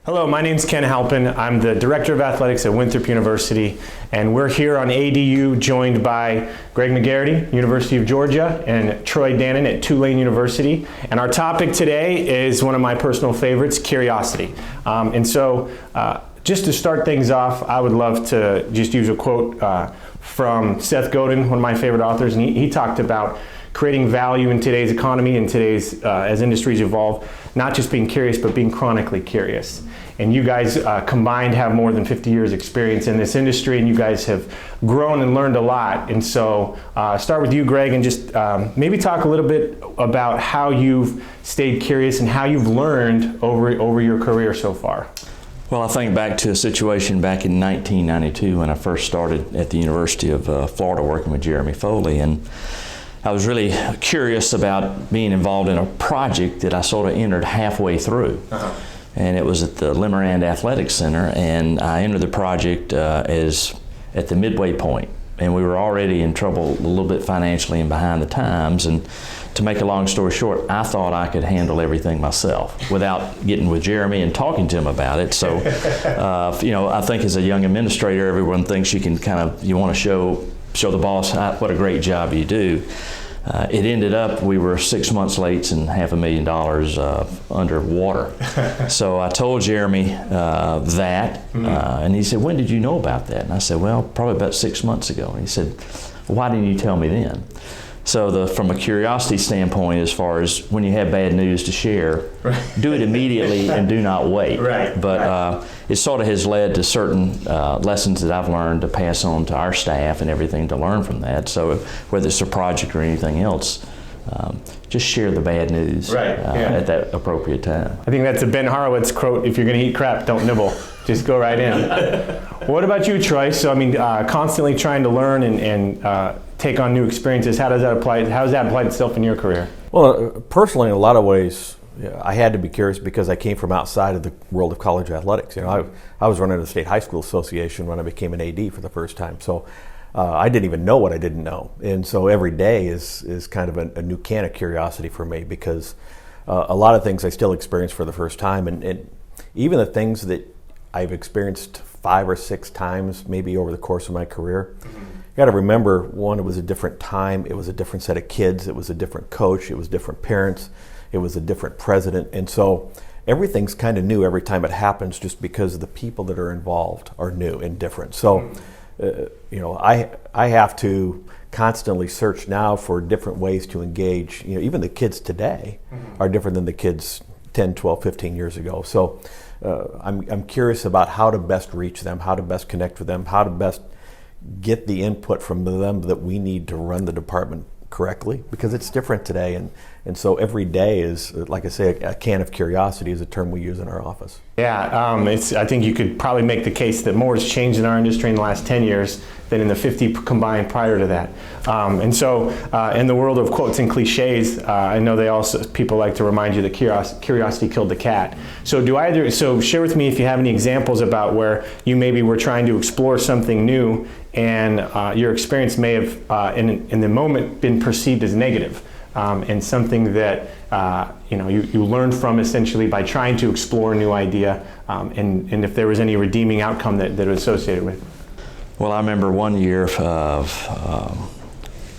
Hello, my name's Ken Halpin. I'm the Director of Athletics at Winthrop University, and we're here on ADU joined by Greg McGarity, University of Georgia, and Troy Dannen at Tulane University. And our topic today is one of my personal favorites, curiosity. Just to start things off, I would love to just use a quote from Seth Godin, one of my favorite authors, and he talked about creating value in today's economy and today's, as industries evolve, not just being curious, but being chronically curious. And you guys combined have more than 50 years experience in this industry, and you guys have grown and learned a lot. And so start with you, Greg, and just maybe talk a little bit about how you've stayed curious and how you've learned over your career so far. Well, I think back to a situation back in 1992 when I first started at the University of Florida working with Jeremy Foley, and I was really curious about being involved in a project that I sort of entered halfway through. And it was at the Lemerand Athletic Center, and I entered the project as at the midway point. And we were already in trouble a little bit financially and behind the times. And to make a long story short, I thought I could handle everything myself without getting with Jeremy and talking to him about it. So, I think as a young administrator, everyone thinks you can you want to show the boss what a great job you do. It ended up we were 6 months late and $500,000 underwater. So I told Jeremy that, and he said, "When did you know about that?" And I said, "Well, probably about 6 months ago." And he said, "Why didn't you tell me then?" So from a curiosity standpoint, as far as when you have bad news to share, do it immediately and do not wait. But it sort of has led to certain lessons that I've learned to pass on to our staff and everything to learn from that. So whether it's a project or anything else, just share the bad news at that appropriate time. I think that's a Ben Horowitz quote: "If you're going to eat crap, don't nibble. Just go right in." What about you, Troy? So constantly trying to learn and take on new experiences. How does that apply itself in your career? Well, personally, in a lot of ways, I had to be curious because I came from outside of the world of college athletics. I was running the State High School Association when I became an AD for the first time. So I didn't even know what I didn't know. And so every day is kind of a new can of curiosity for me because a lot of things I still experience for the first time. And even the things that I've experienced 5 or 6 times maybe over the course of my career, you got to remember, one, it was a different time, it was a different set of kids, it was a different coach, it was different parents, it was a different president. And so everything's kind of new every time it happens just because the people that are involved are new and different. So, I have to constantly search now for different ways to engage. Even the kids today are different than the kids 10, 12, 15 years ago. So I'm curious about how to best reach them, how to best connect with them, how to best get the input from them that we need to run the department correctly, because it's different today, and so every day is, like I say, a can of curiosity is a term we use in our office. Yeah, I think you could probably make the case that more has changed in our industry in the last 10 years than in the 50 combined prior to that. In the world of quotes and cliches, I know people like to remind you that curiosity killed the cat. So share with me if you have any examples about where you maybe were trying to explore something new and your experience may have in the moment been perceived as negative, and something that you learned from essentially by trying to explore a new idea, and if there was any redeeming outcome that was associated with it. Well, I remember one year of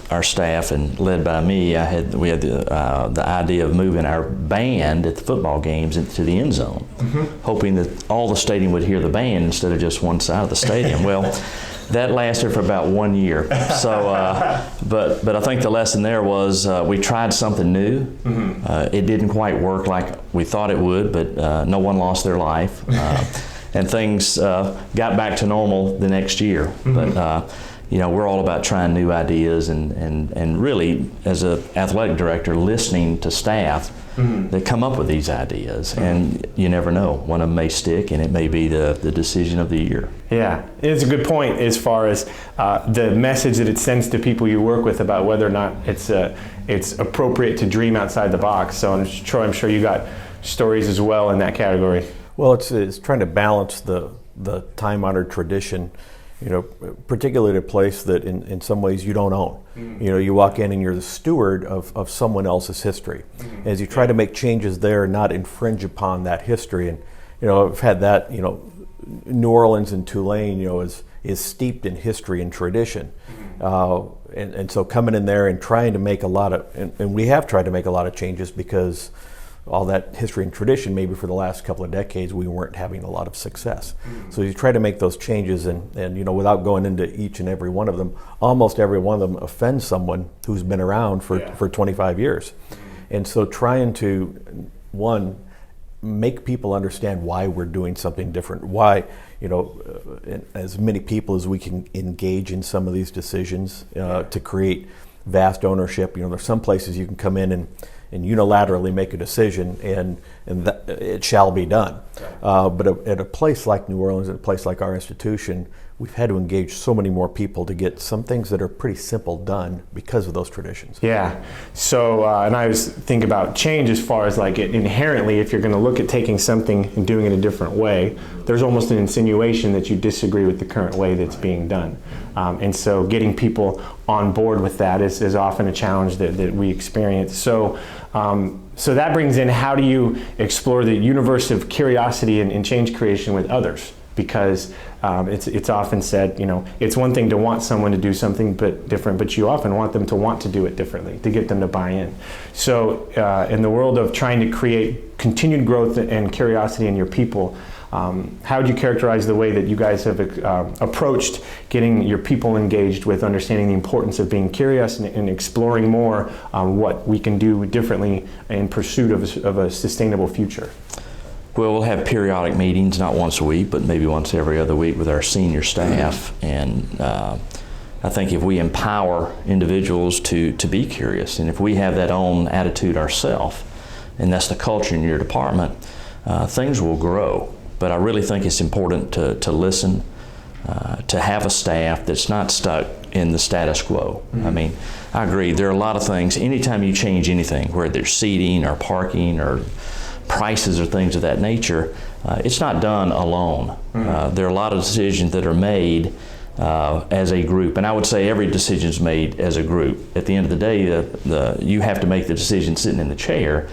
our staff, and led by me, we had the idea of moving our band at the football games into the end zone, hoping that all the stadium would hear the band instead of just one side of the stadium. Well, that lasted for about 1 year. So, but I think the lesson there was we tried something new. It didn't quite work like we thought it would, but no one lost their life. And things got back to normal the next year. But we're all about trying new ideas and really, as an athletic director, listening to staff that come up with these ideas. And you never know, one of them may stick, and it may be the decision of the year. Yeah, it's a good point as far as the message that it sends to people you work with about whether or not it's appropriate to dream outside the box. So, Troy, I'm sure you got stories as well in that category. Well, it's trying to balance the time-honored tradition, particularly a place that in some ways you don't own. You walk in and you're the steward of someone else's history. As you try to make changes there, not infringe upon that history. And I've had that, New Orleans and Tulane, is steeped in history and tradition. And so coming in there and trying to make a lot of, and we have tried to make a lot of changes because all that history and tradition, maybe for the last couple of decades, we weren't having a lot of success. So you try to make those changes and without going into each and every one of them, almost every one of them offends someone who's been around for 25 years. And so trying to, one, make people understand why we're doing something different, why, as many people as we can engage in some of these decisions to create vast ownership. There's some places you can come in and unilaterally make a decision and that it shall be done. But at a place like New Orleans, at a place like our institution, we've had to engage so many more people to get some things that are pretty simple done because of those traditions. Yeah. So, and I was thinking about change as far as like inherently, if you're going to look at taking something and doing it a different way, there's almost an insinuation that you disagree with the current way that's being done. And so getting people on board with that is often a challenge that we experience. So that brings in, how do you explore the universe of curiosity and change creation with others? Because it's often said, it's one thing to want someone to do something different, but you often want them to want to do it differently, to get them to buy in. So in the world of trying to create continued growth and curiosity in your people, how would you characterize the way that you guys have approached getting your people engaged with understanding the importance of being curious and exploring more what we can do differently in pursuit of a sustainable future? Well, we'll have periodic meetings, not once a week, but maybe once every other week with our senior staff. And I think if we empower individuals to be curious, and if we have that own attitude ourselves, and that's the culture in your department, things will grow. But I really think it's important to listen, to have a staff that's not stuck in the status quo. I mean, I agree, there are a lot of things, anytime you change anything, whether it's seating or parking or prices or things of that nature, it's not done alone. There are a lot of decisions that are made as a group, and I would say every decision is made as a group. At the end of the day, you have to make the decision sitting in the chair,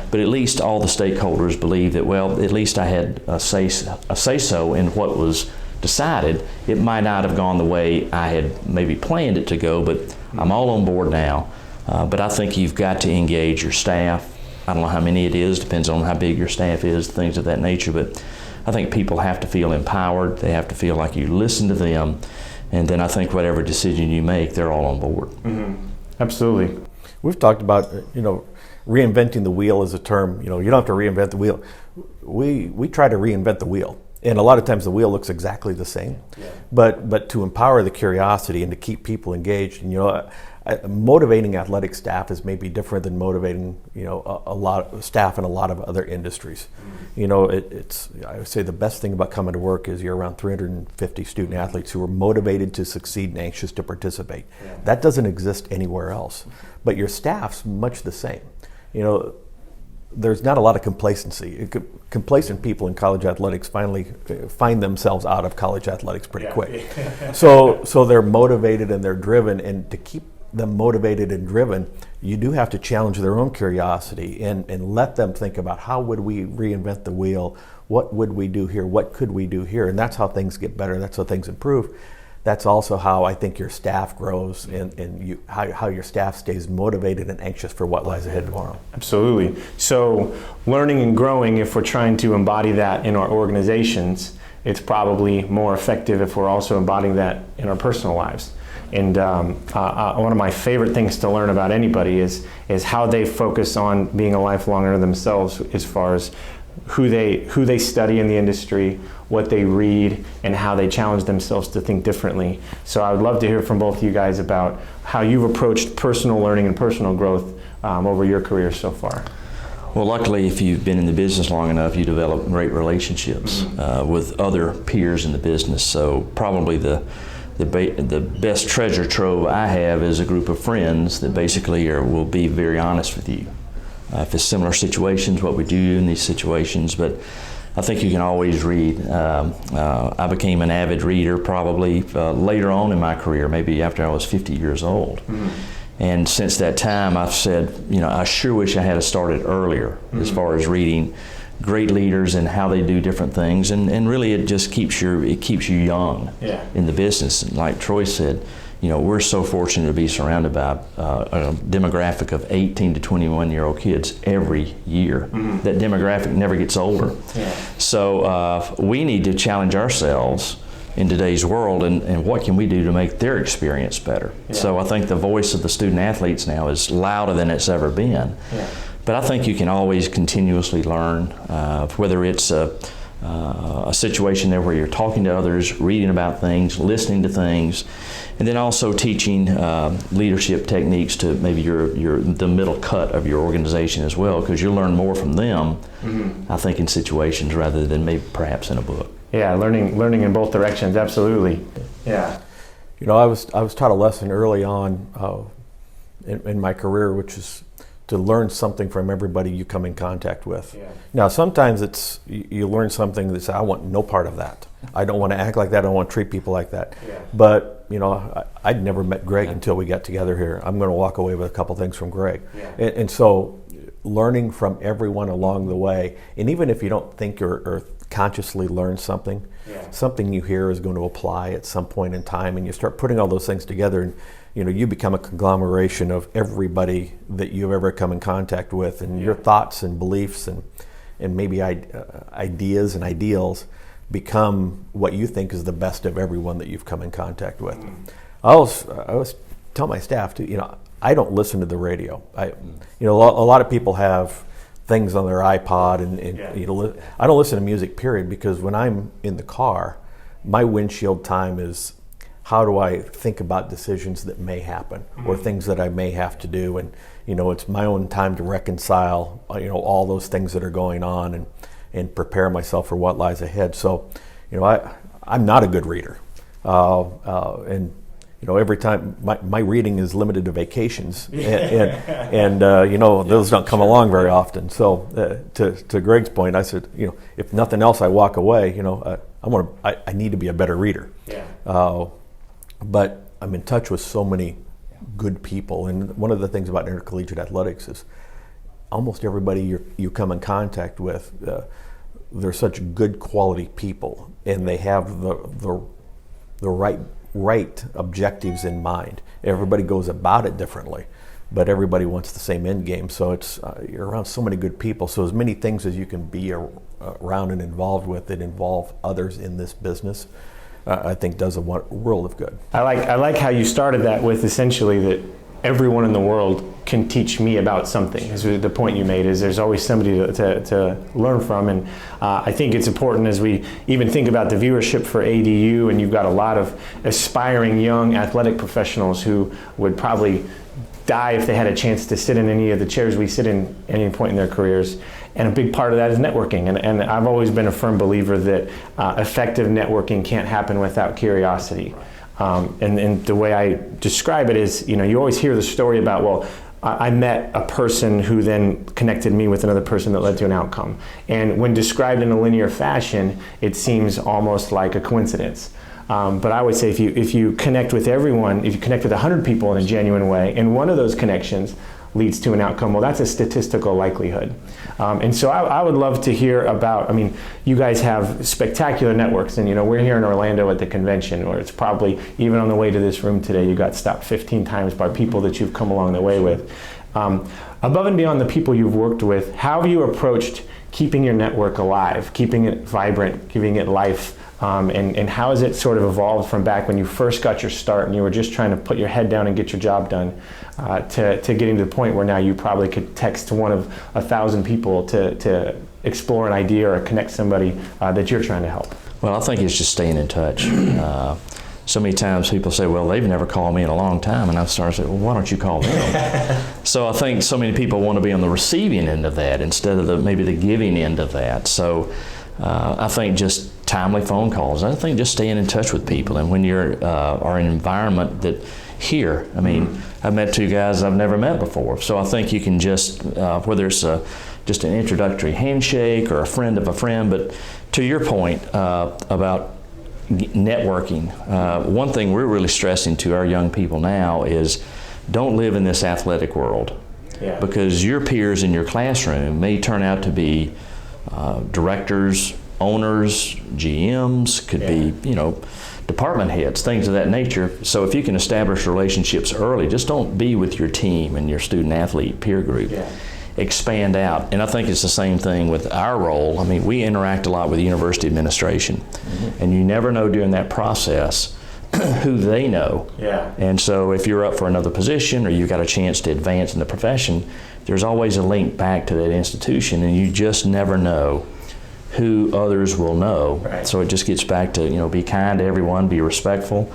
but at least all the stakeholders believe that, well, at least I had a say-so in what was decided. It might not have gone the way I had maybe planned it to go, but I'm all on board now. But I think you've got to engage your staff. I don't know how many it is, depends on how big your staff is, things of that nature, but I think people have to feel empowered. They have to feel like you listen to them, and then I think whatever decision you make, they're all on board. Absolutely. We've talked about, reinventing the wheel as a term. You don't have to reinvent the wheel. We try to reinvent the wheel, and a lot of times the wheel looks exactly the same. But to empower the curiosity and to keep people engaged, and motivating athletic staff is maybe different than motivating a lot of staff in a lot of other industries. It's I would say the best thing about coming to work is you're around 350 student athletes who are motivated to succeed and anxious to participate. That doesn't exist anywhere else. But your staff's much the same. There's not a lot of complacency. Complacent people in college athletics finally find themselves out of college athletics pretty quick. So they're motivated and they're driven, and to keep them motivated and driven, you do have to challenge their own curiosity and let them think about, how would we reinvent the wheel? What would we do here? What could we do here? And that's how things get better. That's how things improve. That's also how I think your staff grows and how your staff stays motivated and anxious for what lies ahead tomorrow. Absolutely. So learning and growing, if we're trying to embody that in our organizations, it's probably more effective if we're also embodying that in our personal lives. And one of my favorite things to learn about anybody is how they focus on being a lifelong learner themselves, as far as who they study in the industry, what they read, and how they challenge themselves to think differently. So I would love to hear from both of you guys about how you've approached personal learning and personal growth over your career so far. Well, luckily, if you've been in the business long enough, you develop great relationships with other peers in the business. So probably the best treasure trove I have is a group of friends that basically will be very honest with you. If it's similar situations, what we do in these situations, but I think you can always read. I became an avid reader probably later on in my career, maybe after I was 50 years old. And since that time, I've said, I sure wish I had started earlier as far as reading great leaders and how they do different things, and really it just keeps you young in the business. And like Troy said, we're so fortunate to be surrounded by a demographic of 18 to 21-year-old kids every year. That demographic never gets older. So we need to challenge ourselves in today's world, and what can we do to make their experience better. So I think the voice of the student athletes now is louder than it's ever been. But I think you can always continuously learn, whether it's a situation there where you're talking to others, reading about things, listening to things, and then also teaching leadership techniques to maybe the middle cut of your organization as well, because you learn more from them, I think, in situations rather than maybe perhaps in a book. Yeah, learning in both directions, absolutely. Yeah. I was taught a lesson early on in my career, which is to learn something from everybody you come in contact with. Now, sometimes it's you learn something that says, I want no part of that. I don't want to act like that. I don't want to treat people like that. But I'd never met Greg until we got together here. I'm going to walk away with a couple things from Greg. And so learning from everyone along the way, and even if you don't think or consciously learn something, something you hear is going to apply at some point in time, and you start putting all those things together, and you become a conglomeration of everybody that you've ever come in contact with, and your thoughts and beliefs and maybe ideas and ideals become what you think is the best of everyone that you've come in contact with. I always tell my staff too, I don't listen to the radio. A lot of people have things on their iPod, and I don't listen to music, period, because when I'm in the car, my windshield time is how do I think about decisions that may happen or things that I may have to do, and it's my own time to reconcile all those things that are going on and prepare myself for what lies ahead. So I'm not a good reader, and every time my reading is limited to vacations, and those don't come along very often. So to Greg's point, I said, if nothing else, I walk away. I need to be a better reader. But I'm in touch with so many good people, and one of the things about intercollegiate athletics is almost everybody you come in contact with, they're such good quality people, and they have the right objectives in mind. Everybody goes about it differently, but everybody wants the same end game. So it's you're around so many good people. So as many things as you can be around and involved with that involve others in this business, I think does a world of good. I like how you started that with essentially that everyone in the world can teach me about something. Is the point you made, is there's always somebody to learn from. And I think it's important as we even think about the viewership for ADU, and you've got a lot of aspiring young athletic professionals who would probably die if they had a chance to sit in any of the chairs we sit in at any point in their careers. And a big part of that is networking. And I've always been a firm believer that effective networking can't happen without curiosity. And the way I describe it is, you always hear the story about, well, I met a person who then connected me with another person that led to an outcome. And when described in a linear fashion, it seems almost like a coincidence. But I would say if you connect with everyone, if you connect with 100 people in a genuine way, and one of those connections leads to an outcome, well, that's a statistical likelihood. And so I would love to hear about, you guys have spectacular networks, and we're here in Orlando at the convention, where it's probably, even on the way to this room today, you got stopped 15 times by people that you've come along the way with. Above and beyond the people you've worked with, how have you approached keeping your network alive, keeping it vibrant, giving it life? And how has it sort of evolved from back when you first got your start and you were just trying to put your head down and get your job done, to getting to the point where now you probably could text one of 1,000 people to explore an idea or connect somebody that you're trying to help? Well, I think it's just staying in touch. So many times people say, well, they've never called me in a long time, and I've started to say, well, why don't you call them? So I think so many people want to be on the receiving end of that instead of maybe the giving end of that. So I think just timely phone calls. I think just staying in touch with people, and when you're are in an environment that here, I've met two guys I've never met before, so I think you can just whether it's just an introductory handshake or a friend of a friend. But to your point about networking, one thing we're really stressing to our young people now is don't live in this athletic world, because your peers in your classroom may turn out to be directors, owners, GMs, could be, department heads, things of that nature. So if you can establish relationships early, just don't be with your team and your student athlete peer group. Yeah. Expand out. And I think it's the same thing with our role. I mean, we interact a lot with university administration, and you never know during that process who they know. Yeah. And so if you're up for another position or you've got a chance to advance in the profession, there's always a link back to that institution, and you just never know who others will know. Right. So it just gets back to, be kind to everyone, be respectful,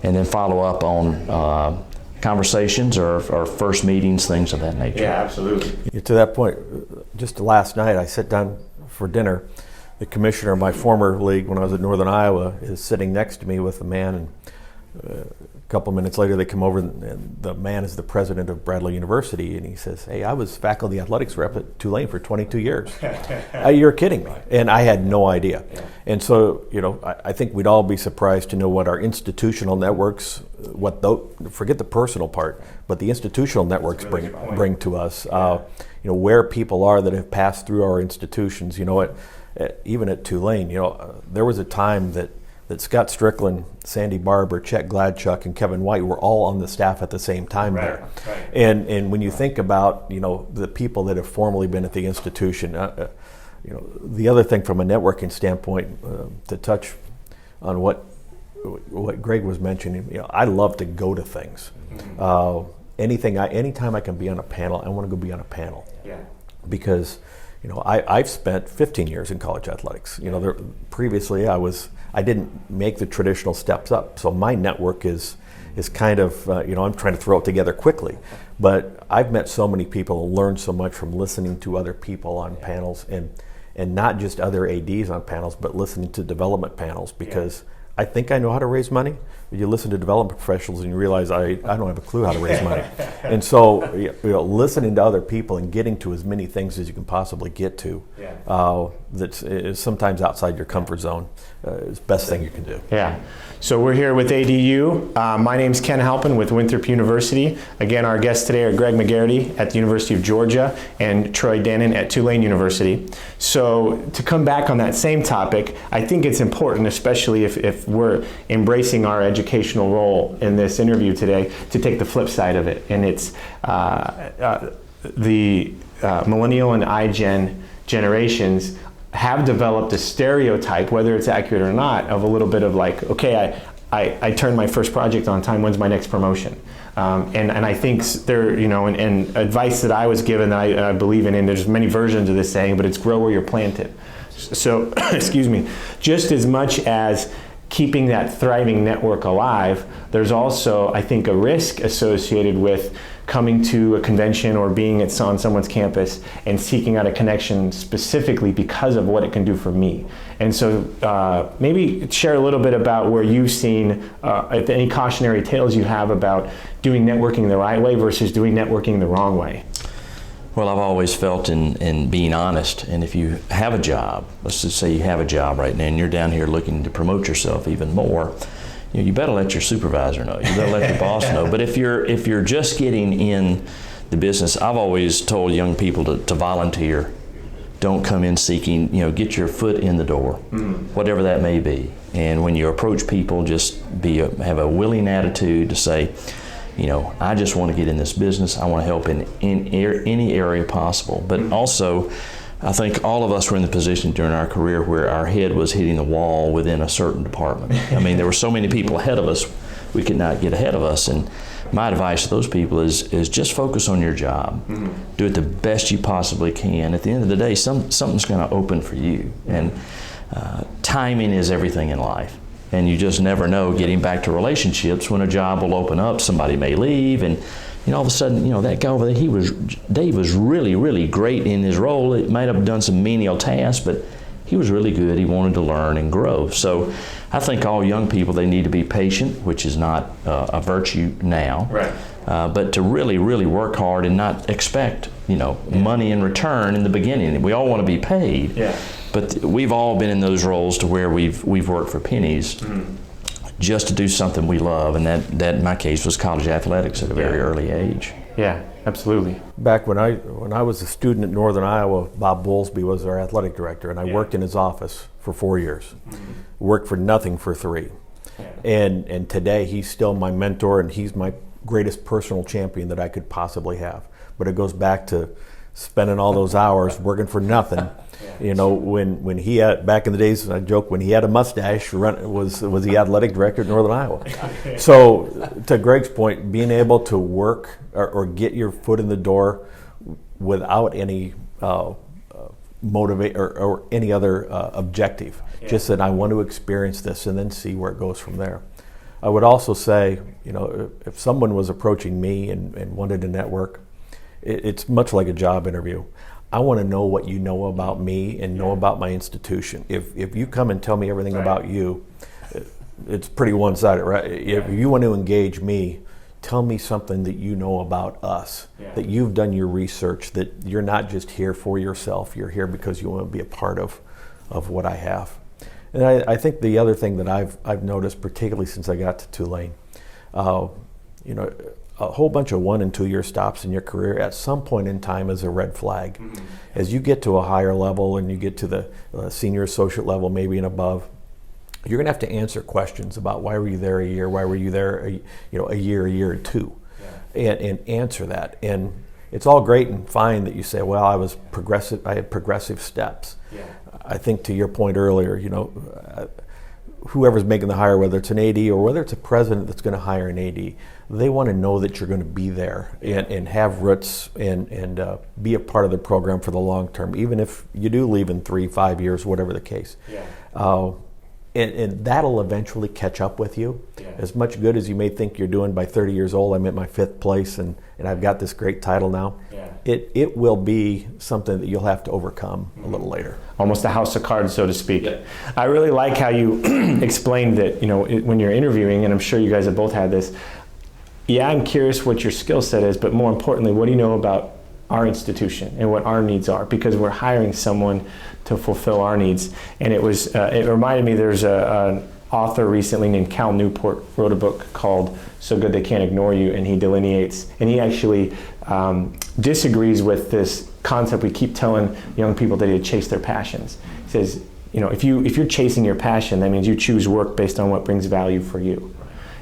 and then follow up on conversations or first meetings, things of that nature. Yeah, absolutely. To that point, just last night I sat down for dinner. The commissioner of my former league when I was at Northern Iowa is sitting next to me with a man, and a couple minutes later they come over, and the man is the president of Bradley University, and he says, "Hey, I was faculty athletics rep at Tulane for 22 years. You're kidding me." And I had no idea. Yeah. And so, I think we'd all be surprised to know what our institutional networks, forget the personal part, but the institutional networks bring to us. Yeah. Where people are that have passed through our institutions. Even at Tulane, there was a time that Scott Strickland, Sandy Barber, Chet Gladchuck, and Kevin White were all on the staff at the same time there. Right. And when you think about, the people that have formerly been at the institution, the other thing from a networking standpoint, to touch on what Greg was mentioning, I love to go to things. Anytime I can be on a panel, I want to go be on a panel. Yeah. Because I've spent 15 years in college athletics. Previously I didn't make the traditional steps up, so my network is kind of I'm trying to throw it together quickly. But I've met so many people and learned so much from listening to other people on panels, and not just other ADs on panels, but listening to development panels, because I think I know how to raise money. But you listen to development professionals and you realize I don't have a clue how to raise money. And so listening to other people and getting to as many things as you can possibly get to, that is sometimes outside your comfort zone, is the best thing you can do. Yeah. So we're here with ADU. My name's Ken Halpin with Winthrop University. Again, our guests today are Greg McGarity at the University of Georgia and Troy Dannen at Tulane University. So to come back on that same topic, I think it's important, especially if we're embracing our educational role in this interview today, to take the flip side of it. And it's the millennial and iGen generations have developed a stereotype, whether it's accurate or not, of a little bit of like, okay, I turned my first project on time, when's my next promotion? And I think there, and advice that I was given that I believe in, and there's many versions of this saying, but it's grow where you're planted. So, excuse me, just as much as keeping that thriving network alive, there's also, I think, a risk associated with coming to a convention or being on someone's campus and seeking out a connection specifically because of what it can do for me. And so maybe share a little bit about where you've seen, if any cautionary tales you have about doing networking the right way versus doing networking the wrong way. Well, I've always felt in being honest, and if you have a job, let's just say you have a job right now and you're down here looking to promote yourself even more, you better let your supervisor know. You better let your boss know. But if you're just getting in the business, I've always told young people to volunteer. Don't come in seeking, get your foot in the door, whatever that may be. And when you approach people, just have a willing attitude to say, I just want to get in this business. I want to help in any area possible. But also, I think all of us were in the position during our career where our head was hitting the wall within a certain department. I mean, there were so many people ahead of us, we could not get ahead of us. And my advice to those people is just focus on your job. Do it the best you possibly can. At the end of the day, something's going to open for you. And timing is everything in life. And you just never know, getting back to relationships, when a job will open up, somebody may leave, and all of a sudden, that guy over there, Dave was really, really great in his role. It might have done some menial tasks, but he was really good. He wanted to learn and grow. So I think all young people, they need to be patient, which is not a virtue now. Right. But to really, really work hard and not expect, money in return in the beginning. We all want to be paid. Yeah. But we've all been in those roles to where we've worked for pennies just to do something we love, and that in my case was college athletics at a very early age. Yeah, absolutely. Back when I was a student at Northern Iowa, Bob Bowlesby was our athletic director, and I worked in his office for 4 years. Worked for nothing for 3. And today he's still my mentor, and he's my greatest personal champion that I could possibly have. But it goes back to spending all those hours working for nothing. You know, when he had, back in the days, I joke, when he had a mustache, was the athletic director at Northern Iowa. So to Greg's point, being able to work or get your foot in the door without any motivate or any other objective, just that I want to experience this and then see where it goes from there. I would also say, you know, if someone was approaching me and wanted to network, it's much like a job interview. I want to know what you know about me and know about my institution. If you come and tell me everything about you, it's pretty one-sided, right? If you want to engage me, tell me something that you know about us, that you've done your research, that you're not just here for yourself, you're here because you want to be a part of what I have. And I think the other thing that I've noticed, particularly since I got to Tulane, you know, a whole bunch of 1 and 2 year stops in your career at some point in time is a red flag. As you get to a higher level and you get to the senior associate level, maybe and above, you're going to have to answer questions about why were you there a year, why were you there a year or two, and answer that. And it's all great and fine that you say, well, I had progressive steps. I think to your point earlier, you know, whoever's making the hire, whether it's an AD or whether it's a president that's going to hire an AD, they want to know that you're going to be there and have roots and be a part of the program for the long term, even if you do leave in 3-5 years, whatever the case. And that'll eventually catch up with you. As much good as you may think you're doing by 30 years old, I'm at my 5th place and I've got this great title now. It will be something that you'll have to overcome a little later. Almost a house of cards, so to speak. I really like how you explained that, you know, when you're interviewing, and I'm sure you guys have both had this, I'm curious what your skill set is, but more importantly, what do you know about our institution and what our needs are? Because we're hiring someone to fulfill our needs. And it reminded me, there's an author recently named Cal Newport wrote a book called So Good They Can't Ignore You, and he delineates, and he actually disagrees with this concept we keep telling young people that they chase their passions. He says, you know, if you're chasing your passion, that means you choose work based on what brings value for you.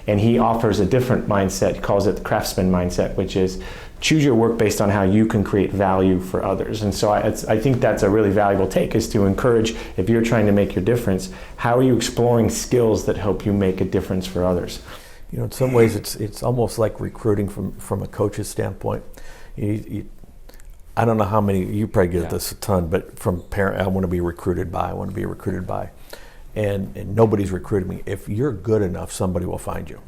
And he offers a different mindset. He calls it the craftsman mindset, which is choose your work based on how you can create value for others. And so I think that's a really valuable take, is to encourage, if you're trying to make your difference, how are you exploring skills that help you make a difference for others? You know, in some ways it's almost like recruiting from a coach's standpoint. I don't know how many, you probably get this a ton, but from parent, I want to be recruited by. And nobody's recruited me. If you're good enough, somebody will find you.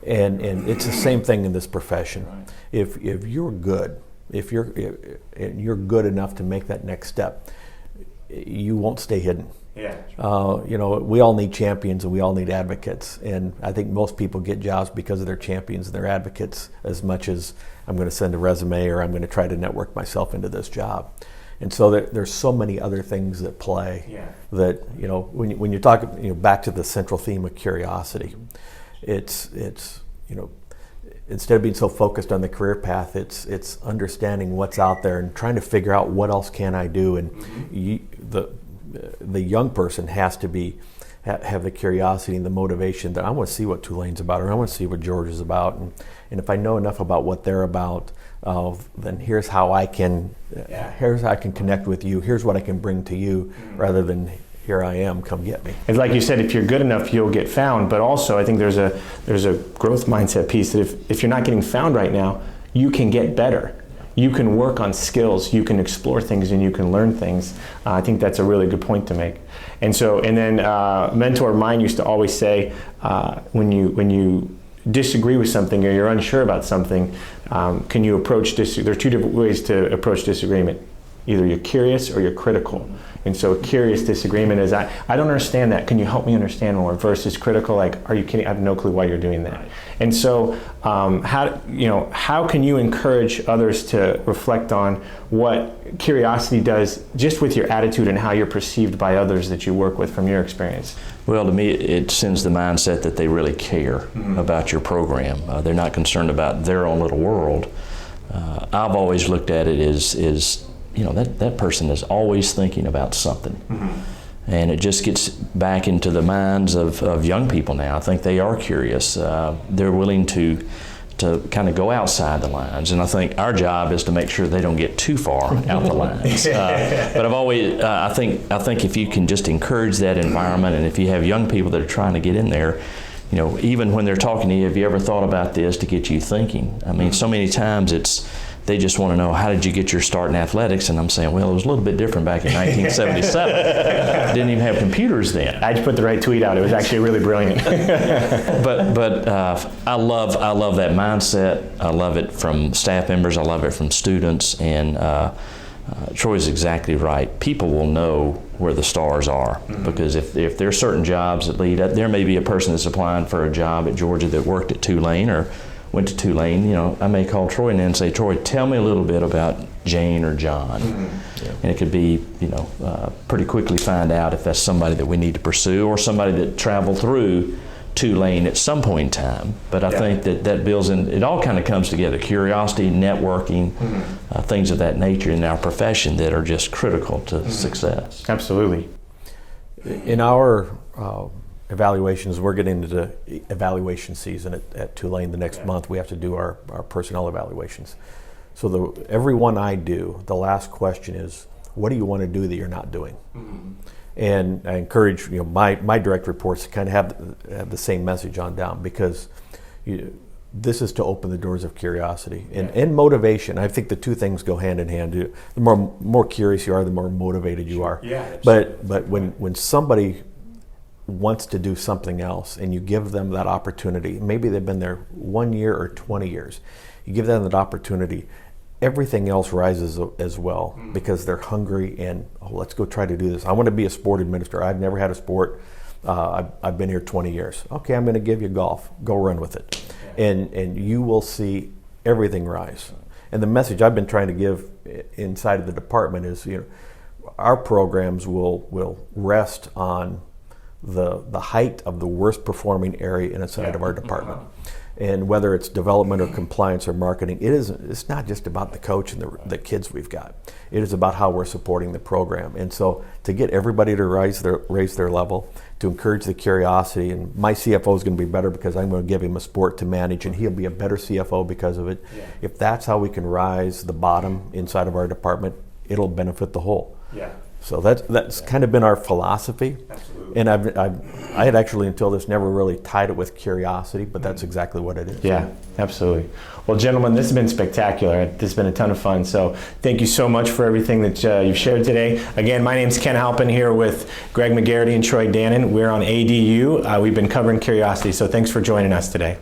And it's the same thing in this profession. If you're good, if you're good enough to make that next step, you won't stay hidden. You know, we all need champions and we all need advocates. And I think most people get jobs because of their champions and their advocates, as much as I'm going to send a resume or I'm going to try to network myself into this job. And so there's so many other things that play that, you know, when you talk, you know, back to the central theme of curiosity, it's you know, instead of being so focused on the career path, it's understanding what's out there and trying to figure out what else can I do. And the young person has to have the curiosity and the motivation that I want to see what Tulane's about, or I want to see what Georgia's about, and if I know enough about what they're about, then here's how I can connect with you. Here's what I can bring to you, rather than here I am, come get me. And like you said, if you're good enough, you'll get found. But also, I think there's a growth mindset piece that if you're not getting found right now, you can get better. You can work on skills, you can explore things, and you can learn things. I think that's a really good point to make. And then a mentor of mine used to always say, when you disagree with something or you're unsure about something, can you approach there are 2 different ways to approach disagreement. Either you're curious or you're critical. And so a curious disagreement is, I don't understand that. Can you help me understand more? Versus critical, like, are you kidding? I have no clue why you're doing that. And so how can you encourage others to reflect on what curiosity does just with your attitude and how you're perceived by others that you work with from your experience? Well, to me, it sends the mindset that they really care about your program. They're not concerned about their own little world, I've always looked at it as that person is always thinking about something. And it just gets back into the minds of young people now. I think they are curious. They're willing to kind of go outside the lines, and I think our job is to make sure they don't get too far out the lines. But I've always, I think if you can just encourage that environment, and if you have young people that are trying to get in there, even when they're talking to you, have you ever thought about this, to get you thinking? I mean, so many times they just want to know, how did you get your start in athletics? And I'm saying, well, it was a little bit different back in 1977. Didn't even have computers then. I just put the right tweet out. It was actually really brilliant. But I love that mindset. I love it from staff members. I love it from students. And Troy's exactly right. People will know where the stars are, because if there are certain jobs that lead up, there may be a person that's applying for a job at Georgia that worked at Tulane or went to Tulane. I may call Troy and say, Troy, tell me a little bit about Jane or John. And it could be, pretty quickly find out if that's somebody that we need to pursue, or somebody that traveled through Tulane at some point in time. But I think that builds in, it all kind of comes together: curiosity, networking, things of that nature in our profession that are just critical to success. Absolutely. In our evaluations, we're getting into the evaluation season at Tulane the next month. We have to do our personnel evaluations. So every one I do, the last question is, what do you want to do that you're not doing? And I encourage my direct reports to kind of have the same message on down, because this is to open the doors of curiosity and motivation. I think the two things go hand in hand. The more curious you are, the more motivated you are. But when somebody wants to do something else and you give them that opportunity, maybe they've been there 1 year or 20 years, you give them that opportunity, everything else rises as well, because they're hungry and, let's go try to do this. I want to be a sport administrator. I've never had a sport. I've been here 20 years. Okay, I'm going to give you golf. Go run with it. And you will see everything rise. And the message I've been trying to give inside of the department is, our programs will rest on the height of the worst performing area inside of our department. And whether it's development or compliance or marketing, it's not just about the coach and the kids we've got. It is about how we're supporting the program. And so to get everybody to raise their level, to encourage the curiosity, and my CFO is going to be better because I'm going to give him a sport to manage, and he'll be a better CFO because of it. If that's how we can rise the bottom inside of our department, it'll benefit the whole. So that's kind of been our philosophy. Absolutely. And I had actually, until this, never really tied it with curiosity, but that's exactly what it is. Yeah, absolutely. Well, gentlemen, this has been spectacular. This has been a ton of fun. So thank you so much for everything that you've shared today. Again, my name's Ken Halpin here with Greg McGarity and Troy Dannen. We're on ADU. We've been covering curiosity, so thanks for joining us today.